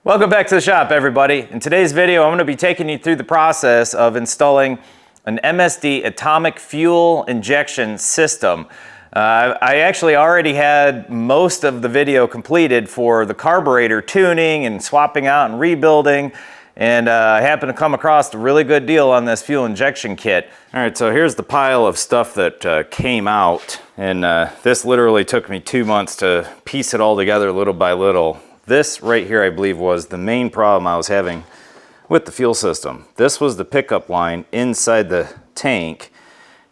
Welcome back to the shop, everybody. In today's video, I'm going to be taking you through the process of installing an MSD Atomic fuel injection system. I actually already had most of the video completed for the carburetor tuning and swapping out and rebuilding, and I happened to come across a really good deal on this fuel injection kit. All right, so here's the pile of stuff that came out, and this literally took me 2 months to piece it all together little by little. This right here, I believe, was the main problem I was having with the fuel system. This was the pickup line inside the tank.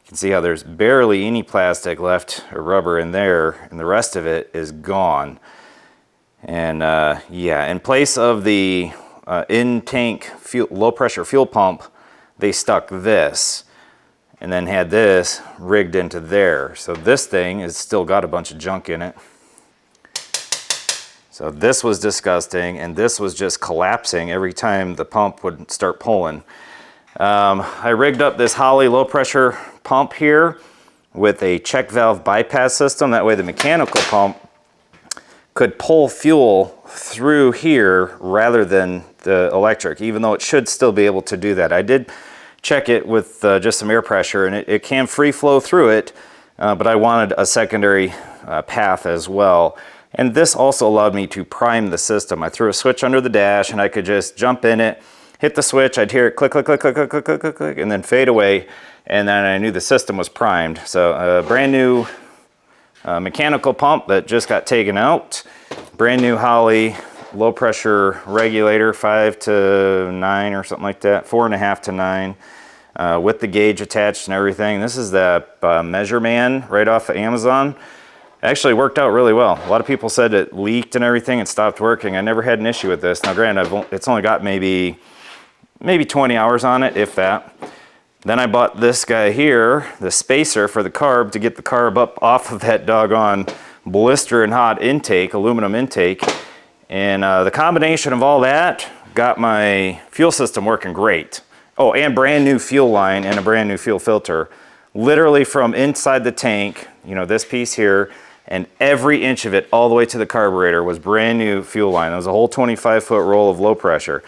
You can see how there's barely any plastic left or rubber in there, and the rest of it is gone. And yeah, in place of the in-tank low-pressure fuel pump, they stuck this and then had this rigged into there. So this thing has still got a bunch of junk in it. So this was disgusting, and this was just collapsing every time the pump would start pulling. I rigged up this Holley low-pressure pump here with a check valve bypass system. That way the mechanical pump could pull fuel through here rather than the electric, even though it should still be able to do that. I did check it with just some air pressure, and it can free flow through it, but I wanted a secondary path as well. And this also allowed me to prime the system. I threw a switch under the dash, and I could just jump in it, hit the switch, I'd hear it click, click, click, click, click, click, click, click, click, and then fade away, and then I knew the system was primed. So a brand new mechanical pump that just got taken out, brand new Holley low pressure regulator, 5 to 9 or something like that, 4.5 to 9, with the gauge attached and everything. This is the Measure Man right off of Amazon. Actually worked out really well. A lot of people said it leaked and everything and stopped working. I never had an issue with this. Now granted, it's only got maybe 20 hours on it, if that. Then I bought this guy here, the spacer for the carb, to get the carb up off of that doggone blistering hot intake, aluminum intake. And the combination of all that got my fuel system working great. Oh, and brand new fuel line and a brand new fuel filter. Literally from inside the tank, you know, this piece here, and every inch of it all the way to the carburetor was brand new fuel line. That was a whole 25-foot roll of low pressure.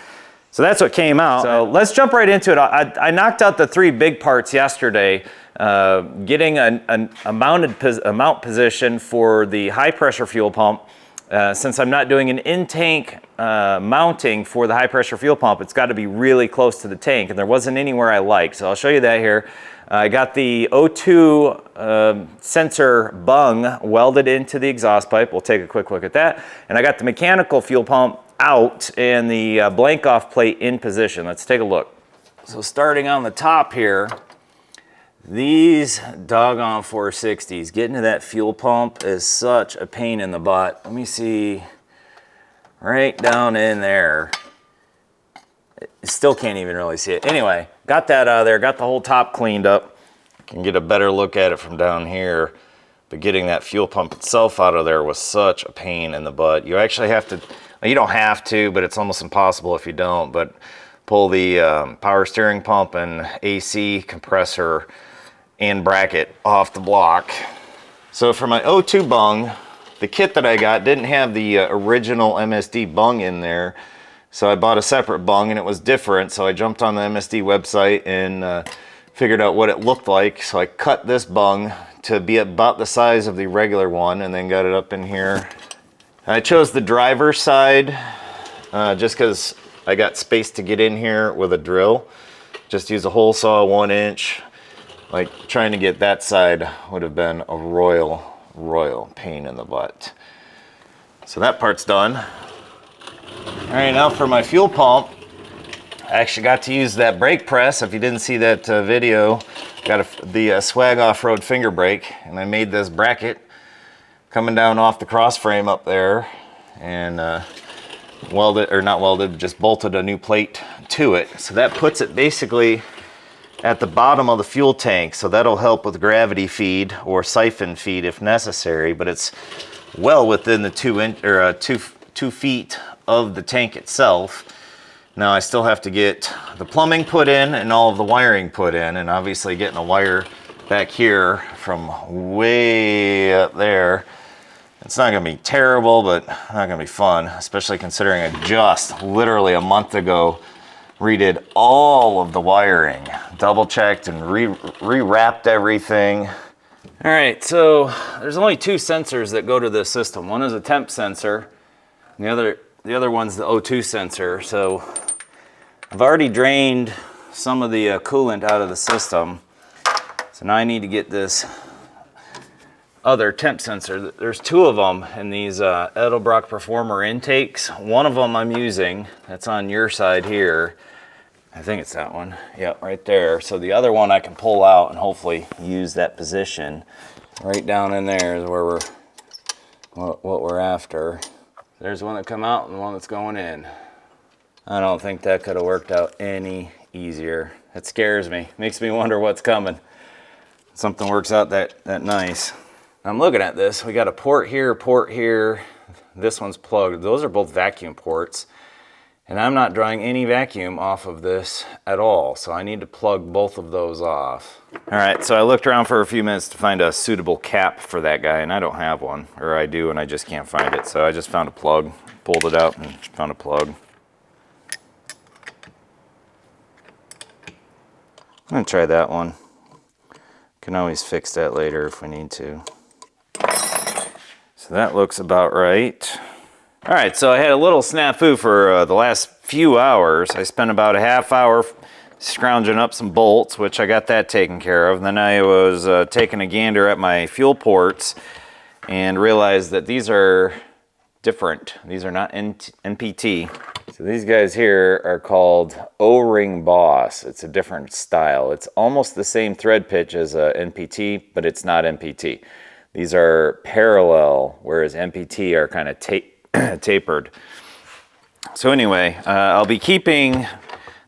So that's what came out. So let's jump right into it. I knocked out the 3 big parts yesterday, getting a mount position for the high pressure fuel pump. Since I'm not doing an in-tank mounting for the high pressure fuel pump, it's got to be really close to the tank, and there wasn't anywhere I liked. So I'll show you that here. I got the O2 sensor bung welded into the exhaust pipe. We'll take a quick look at that. And I got the mechanical fuel pump out and the blank off plate in position. Let's take a look. So starting on the top here, these doggone 460s, getting to that fuel pump is such a pain in the butt. Let me see, right down in there. Still can't even really see it. Anyway, got that out of there, got the whole top cleaned up. Can get a better look at it from down here. But getting that fuel pump itself out of there was such a pain in the butt. You actually have to, well, you don't have to, but it's almost impossible if you don't, but pull the power steering pump and AC compressor and bracket off the block. So for my O2 bung, the kit that I got didn't have the original MSD bung in there. So I bought a separate bung, and it was different. So I jumped on the MSD website and figured out what it looked like. So I cut this bung to be about the size of the regular one, and then got it up in here. I chose the driver's side just because I got space to get in here with a drill. Just use a hole saw 1 inch. Like trying to get that side would have been a royal pain in the butt. So that part's done. All right, now for my fuel pump, I actually got to use that brake press. If you didn't see that video, got the Swag off-road finger brake, and I made this bracket coming down off the cross frame up there, and welded, or not welded, just bolted a new plate to it. So that puts it basically at the bottom of the fuel tank. So that'll help with gravity feed or siphon feed if necessary, but it's well within the 2 feet of the tank itself. Now I still have to get the plumbing put in and all of the wiring put in, and obviously getting a wire back here from way up there It's not going to be terrible, but not going to be fun, especially considering I just literally a month ago redid all of the wiring, double checked and re-wrapped everything. All right, so there's only two sensors that go to this system. One is a temp sensor, and the other one's the O2 sensor. So I've already drained some of the coolant out of the system. So now I need to get this other temp sensor. There's two of them in these Edelbrock Performer intakes. One of them I'm using, that's on your side here. I think it's that one. Yep, right there. So the other one I can pull out and hopefully use that position. Right down in there is where what we're after. There's one that come out and one that's going in. I don't think that could have worked out any easier. That scares me. Makes me wonder what's coming. Something works out that nice. I'm looking at this. We got a port here. This one's plugged. Those are both vacuum ports. And I'm not drawing any vacuum off of this at all, so I need to plug both of those off. All right, so I looked around for a few minutes to find a suitable cap for that guy, and I don't have one, or I do, and I just can't find it. So I just found a plug, pulled it out, and found a plug. I'm gonna try that one. Can always fix that later if we need to. So that looks about right. All right, so I had a little snafu for the last few hours. I spent about a half hour scrounging up some bolts, which I got that taken care of. And then I was taking a gander at my fuel ports and realized that these are different. These are not NPT. So these guys here are called O-ring Boss. It's a different style. It's almost the same thread pitch as a NPT, but it's not NPT. These are parallel, whereas NPT are kind of tapered. So anyway, I'll be keeping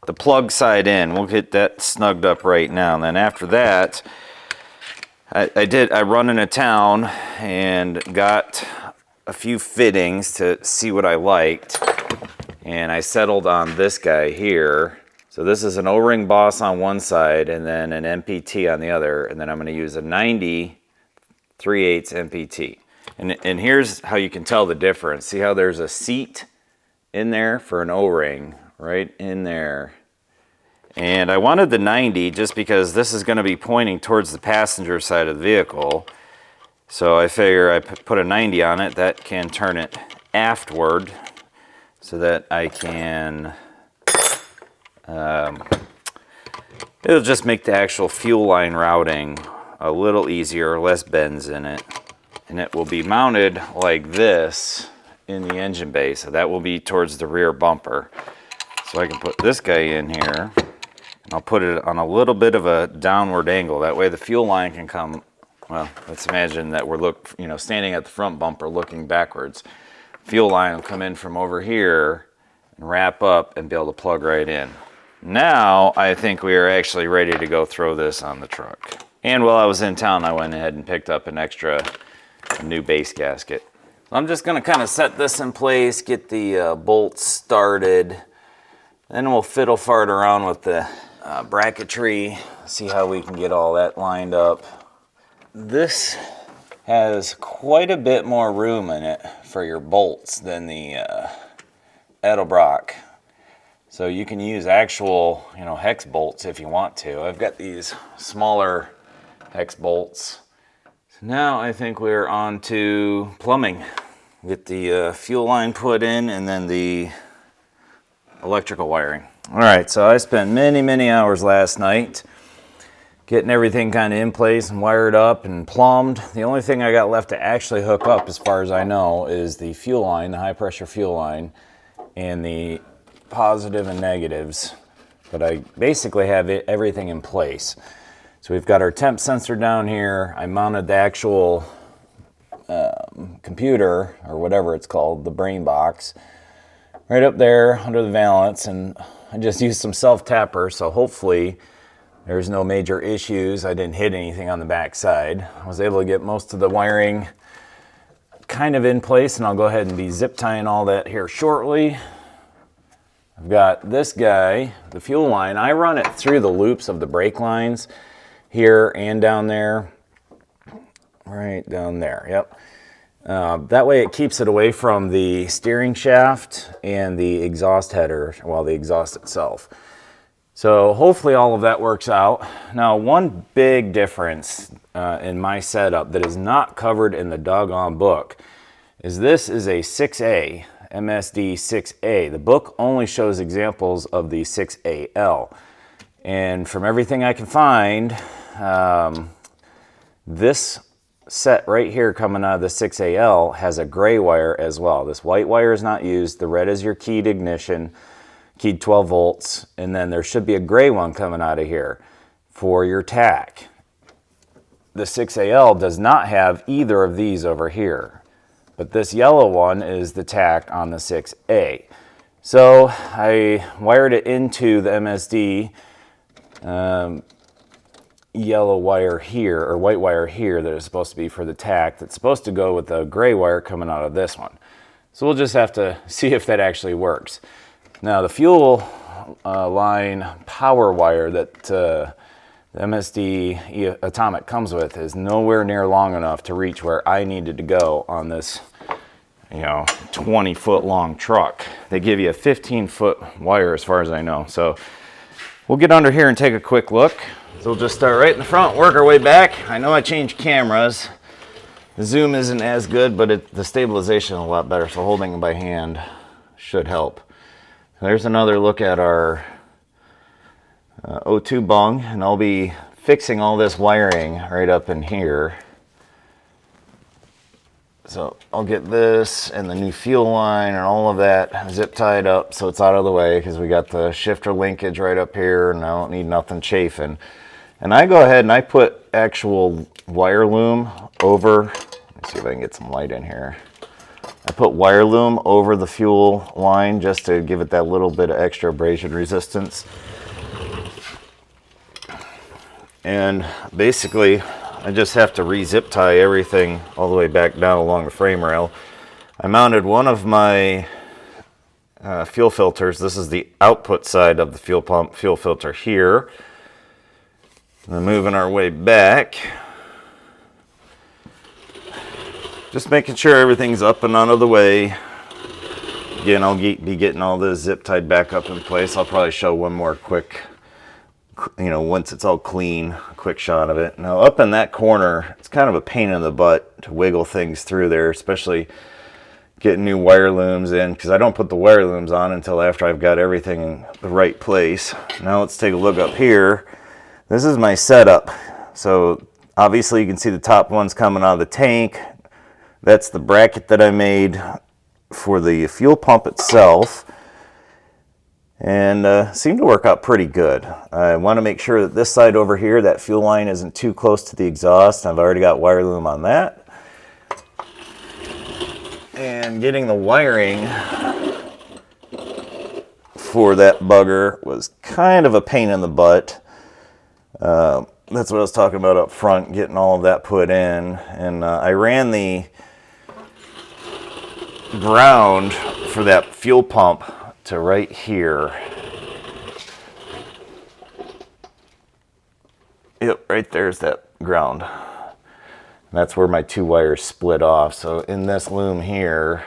the plug side in. We'll get that snugged up right now. And then after that, I run into town and got a few fittings to see what I liked. And I settled on this guy here. So this is an O-ring Boss on one side and then an NPT on the other. And then I'm going to use a 90 3/8 NPT. And here's how you can tell the difference. See how there's a seat in there for an O-ring, right in there. And I wanted the 90 just because this is going to be pointing towards the passenger side of the vehicle. So I figure I put a 90 on it. That can turn it aftward so that I can... it'll just make the actual fuel line routing a little easier, less bends in it. And it will be mounted like this in the engine bay. So that will be towards the rear bumper. So I can put this guy in here. And I'll put it on a little bit of a downward angle. That way the fuel line can come, well, let's imagine that we're standing at the front bumper looking backwards. Fuel line will come in from over here and wrap up and be able to plug right in. Now I think we are actually ready to go throw this on the truck. And while I was in town, I went ahead and picked up an extra new base gasket. So I'm just going to kind of set this in place, get the bolts started. Then we'll fiddle fart around with the bracketry, see how we can get all that lined up. This has quite a bit more room in it for your bolts than the Edelbrock. So you can use actual, hex bolts if you want to. I've got these smaller hex bolts. So now I think we're on to plumbing. Get the fuel line put in and then the electrical wiring. All right, so I spent many hours last night getting everything kind of in place and wired up and plumbed. The only thing I got left to actually hook up, as far as I know, is the fuel line, the high pressure fuel line, and the positive and negatives. But I basically have everything in place. So we've got our temp sensor down here. I mounted the actual computer, or whatever it's called, the brain box, right up there under the valance, and I just used some self-tapper, so hopefully there's no major issues. I didn't hit anything on the back side. I was able to get most of the wiring kind of in place, and I'll go ahead and be zip tying all that here shortly. I've got this guy, the fuel line. I run it through the loops of the brake lines here and down there. Right down there, yep. That way it keeps it away from the steering shaft and the exhaust header, well, the exhaust itself. So hopefully all of that works out. Now, one big difference in my setup that is not covered in the doggone book is this is a 6A, MSD 6A. The book only shows examples of the 6AL. And from everything I can find, this set right here coming out of the 6AL has a gray wire as well. This white wire is not used. The red is your keyed ignition, keyed 12 volts, and then there should be a gray one coming out of here for your tach. The 6AL does not have either of these over here, but this yellow one is the tach on the 6A. So I wired it into the MSD yellow wire here, or white wire here, that is supposed to be for the tach, that's supposed to go with the gray wire coming out of this one. So we'll just have to see if that actually works. Now the fuel line power wire that the MSD Atomic comes with is nowhere near long enough to reach where I needed to go on this, 20-foot long truck. They give you a 15-foot wire as far as I know. So we'll get under here and take a quick look. So we'll just start right in the front, work our way back. I know I changed cameras. The zoom isn't as good, but the stabilization is a lot better, so holding it by hand should help. There's another look at our O2 bung, and I'll be fixing all this wiring right up in here. So I'll get this and the new fuel line and all of that zip tied up so it's out of the way, because we got the shifter linkage right up here and I don't need nothing chafing. And I go ahead and I put actual wire loom over, let me see if I can get some light in here. I put wire loom over the fuel line just to give it that little bit of extra abrasion resistance. And basically, I just have to re-zip tie everything all the way back down along the frame rail. I mounted one of my fuel filters. This is the output side of the fuel pump fuel filter here. And then moving our way back, just making sure everything's up and out of the way. Again, I'll be getting all this zip tied back up in place. I'll probably show one more quick, once it's all clean, a quick shot of it. Now up in that corner, it's kind of a pain in the butt to wiggle things through there, especially getting new wire looms in, because I don't put the wire looms on until after I've got everything in the right place. Now let's take a look up here. This is my setup. So obviously you can see the top one's coming out of the tank. That's the bracket that I made for the fuel pump itself, and seemed to work out pretty good. I want to make sure that this side over here, that fuel line isn't too close to the exhaust. I've already got wire loom on that. And getting the wiring for that bugger was kind of a pain in the butt. That's what I was talking about up front, getting all of that put in. And I ran the ground for that fuel pump to right here. Yep, right there's that ground. And that's where my two wires split off. So in this loom here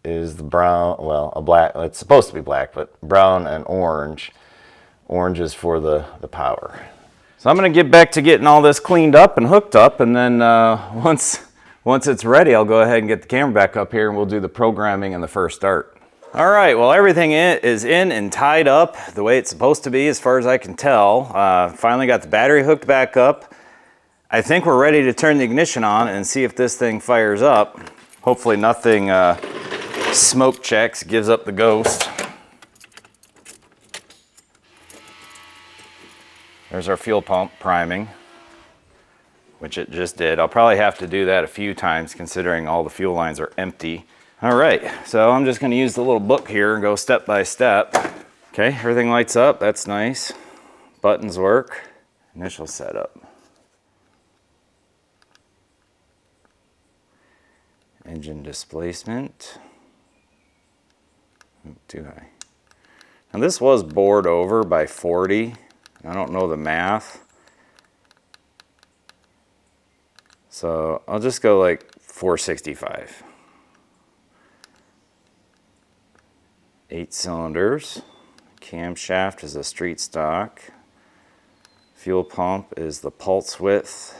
is the brown, well, a black, it's supposed to be black, but brown and orange. Orange is for the power. So I'm going to get back to getting all this cleaned up and hooked up, and then once it's ready, I'll go ahead and get the camera back up here and we'll do the programming and the first start. All right, well, everything is in and tied up the way it's supposed to be as far as I can tell. Finally got the battery hooked back up. I think we're ready to turn the ignition on and see if this thing fires up. Hopefully nothing smoke checks, gives up the ghost. There's our fuel pump priming, which it just did. I'll probably have to do that a few times considering all the fuel lines are empty. All right, so I'm just gonna use the little book here and go step by step. Okay, everything lights up, that's nice. Buttons work. Initial setup. Engine displacement. Too high. Now this was bored over by 40. I don't know the math. So I'll just go like 465. 8 cylinders. Camshaft is a street stock. Fuel pump is the pulse width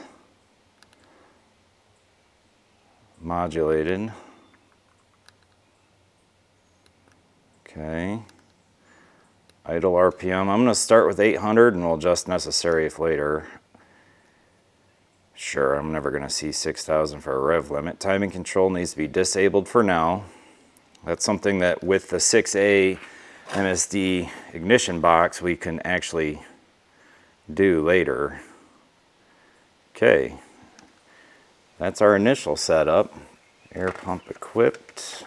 modulated. Okay. Idle RPM. I'm going to start with 800 and we'll adjust necessary if later. Sure, I'm never going to see 6,000 for a rev limit. Timing control needs to be disabled for now. That's something that with the 6A MSD ignition box we can actually do later. Okay, that's our initial setup. Air pump equipped,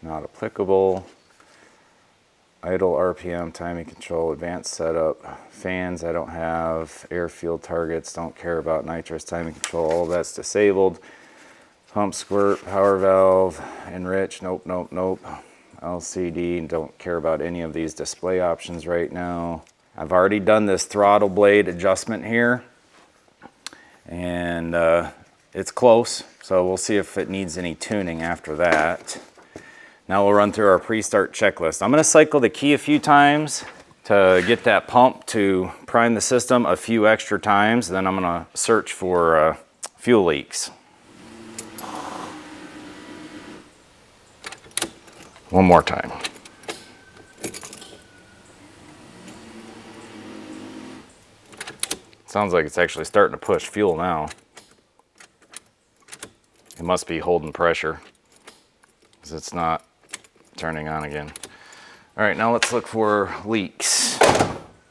not applicable. Idle RPM, timing control, advanced setup. Fans I don't have. Air fuel targets, don't care about. Nitrous, timing control, all that's disabled. Pump squirt, power valve, enrich, nope, nope, nope. LCD, don't care about any of these display options right now. I've already done this throttle blade adjustment here, and it's close, so we'll see if it needs any tuning after that. Now we'll run through our pre-start checklist. I'm going to cycle the key a few times to get that pump to prime the system a few extra times. Then I'm going to search for fuel leaks. One more time. Sounds like it's actually starting to push fuel now. It must be holding pressure because it's not turning on again. All right, now let's look for leaks.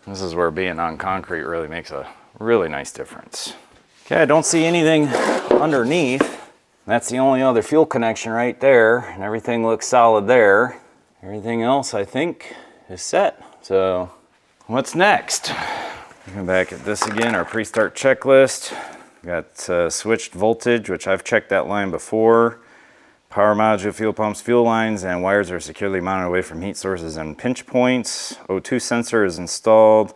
This is where being on concrete really makes a really nice difference. Okay, I don't see anything underneath. That's the only other fuel connection right there, and everything looks solid there. Everything else, I think, is set. So, what's next? Come back at this again, our pre-start checklist. Got switched voltage, which I've checked that line before. Power module, fuel pumps, fuel lines, and wires are securely mounted away from heat sources and pinch points. O2 sensor is installed.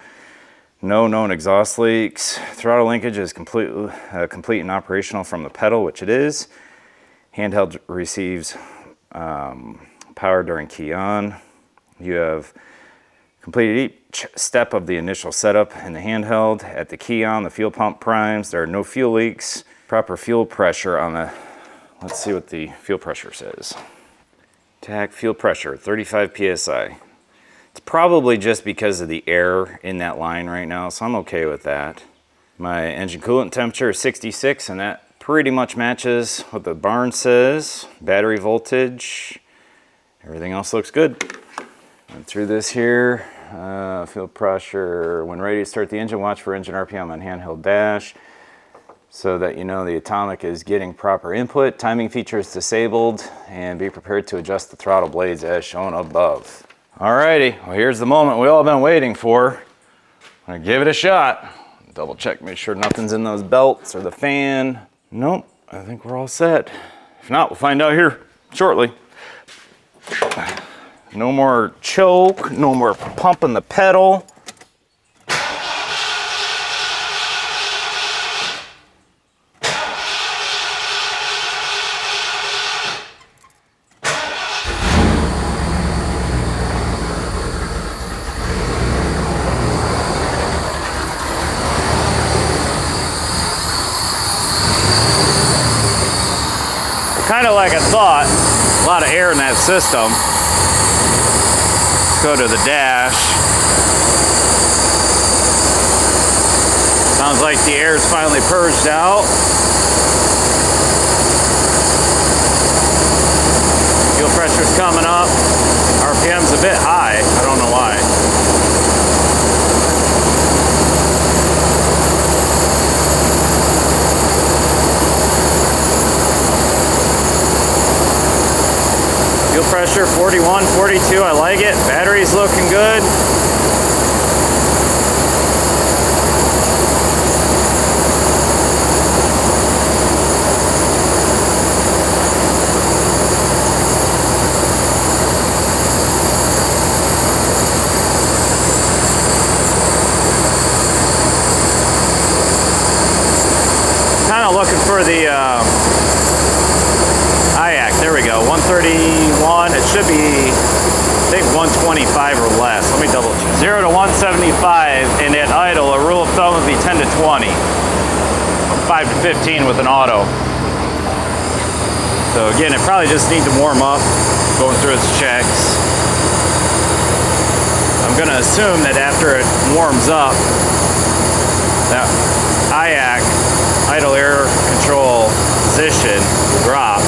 No known exhaust leaks. Throttle linkage is complete and operational from the pedal, which it is. Handheld receives power during key on. You have completed each step of the initial setup in the handheld. At the key on, the fuel pump primes. There are no fuel leaks. Proper fuel pressure on the, let's see what the fuel pressure says. TAC fuel pressure, 35 PSI. It's probably just because of the air in that line right now, so I'm okay with that. My engine coolant temperature is 66, and that pretty much matches what the barn says. Battery voltage, everything else looks good. Went through this here. Fuel pressure. When ready to start the engine, watch for engine RPM on handheld dash so that you know the Atomic is getting proper input. Timing feature is disabled, and be prepared to adjust the throttle blades as shown above. Alrighty, well here's the moment we all been waiting for. I'm gonna give it a shot. Double check, make sure nothing's in those belts or the fan. Nope, I think we're all set. If not, we'll find out here shortly. No more choke, no more pumping the pedal. Kind of like I thought, a lot of air in that system. Let's go to the dash. Sounds like the air is finally purged out. Fuel pressure's coming up. RPM's a bit high, I don't know why. Fuel pressure 41, 42, I like it. Battery's looking good. kind of looking for the IAC. There we go, 131. It should be, I think, 125 or less. Let me double check. 0 to 175, and at idle, a rule of thumb would be 10 to 20. 5 to 15 with an auto. So again, it probably just needs to warm up, going through its checks. I'm gonna assume that after it warms up, that IAC, idle air control position, will drop.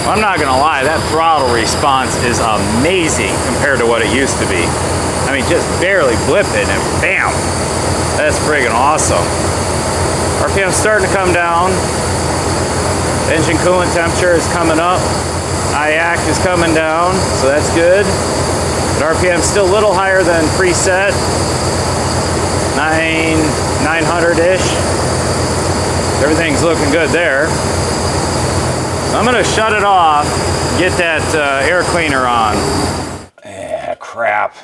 I'm not gonna lie, that throttle response is amazing compared to what it used to be. I mean, just barely blipping and bam! That's friggin' awesome. RPM's starting to come down. Engine coolant temperature is coming up. IAC is coming down, so that's good. But RPM's still a little higher than preset. 900-ish. Everything's looking good there. I'm gonna shut it off, get that air cleaner on. Yeah, crap.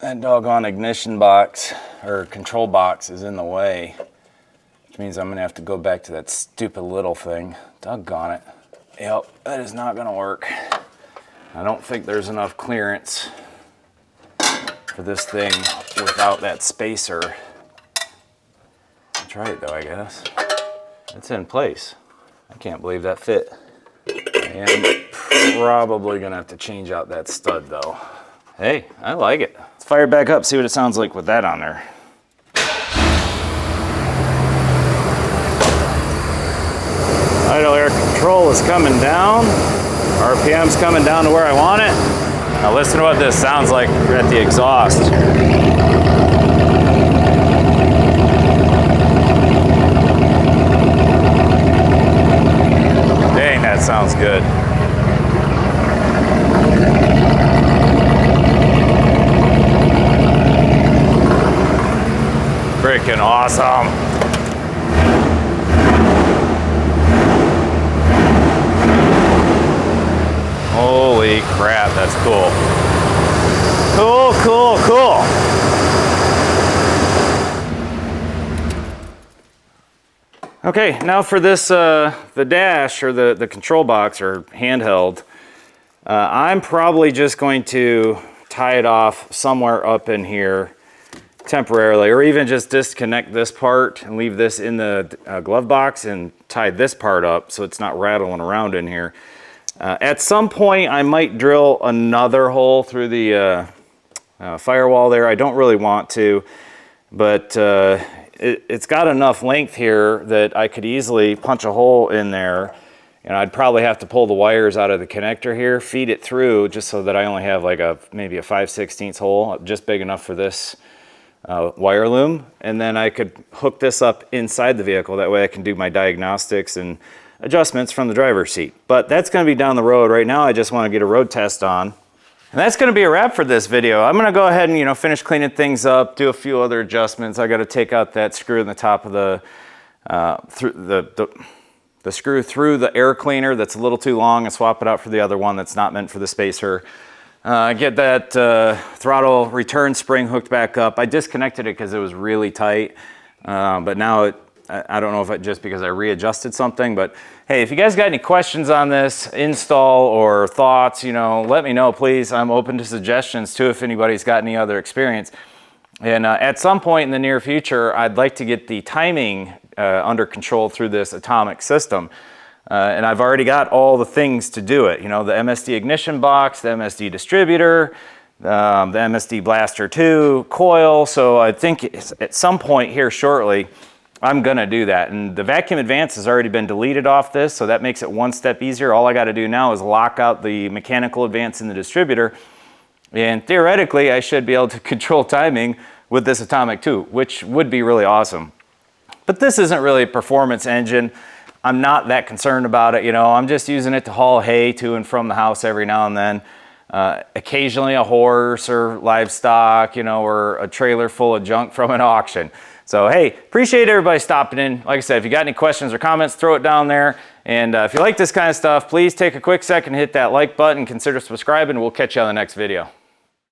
That doggone ignition box, or control box, is in the way. Which means I'm gonna have to go back to that stupid little thing. Doggone it. Yep, that is not gonna work. I don't think there's enough clearance for this thing without that spacer. I'll try it though, I guess. It's in place. I can't believe that fit. And probably gonna have to change out that stud though. Hey, I like it. Let's fire it back up, see what it sounds like with that on there. Idle air control is coming down. RPM's coming down to where I want it. Now listen to what this sounds like at the exhaust. That sounds good. Freaking awesome. Holy crap, that's cool. Cool, cool, cool. Okay, now for this, the dash or the control box or handheld, I'm probably just going to tie it off somewhere up in here temporarily, or even just disconnect this part and leave this in the glove box and tie this part up so it's not rattling around in here. At some point, I might drill another hole through the firewall there. I don't really want to, but it's got enough length here that I could easily punch a hole in there, and I'd probably have to pull the wires out of the connector here, feed it through just so that I only have like maybe a 5/16 hole, just big enough for this wire loom, and then I could hook this up inside the vehicle. That way I can do my diagnostics and adjustments from the driver's seat. But that's going to be down the road. Right now I just want to get a road test on. And that's going to be a wrap for this video. I'm going to go ahead and, finish cleaning things up, do a few other adjustments. I got to take out that screw in the top of the screw through the air cleaner that's a little too long and swap it out for the other one that's not meant for the spacer. Get that throttle return spring hooked back up. I disconnected it because it was really tight, but now I don't know if it just because I readjusted something, but hey, if you guys got any questions on this install or thoughts, let me know, please. I'm open to suggestions too if anybody's got any other experience. And at some point in the near future, I'd like to get the timing under control through this Atomic system. And I've already got all the things to do it. The MSD ignition box, the MSD distributor, the MSD Blaster 2, coil. So I think at some point here shortly, I'm gonna do that. And the vacuum advance has already been deleted off this, so that makes it one step easier. All I gotta do now is lock out the mechanical advance in the distributor. And theoretically, I should be able to control timing with this Atomic 2, which would be really awesome. But this isn't really a performance engine. I'm not that concerned about it, I'm just using it to haul hay to and from the house every now and then. Occasionally a horse or livestock, or a trailer full of junk from an auction. So hey, appreciate everybody stopping in. Like I said, if you got any questions or comments, throw it down there. And if you like this kind of stuff, please take a quick second, hit that like button, consider subscribing, and we'll catch you on the next video.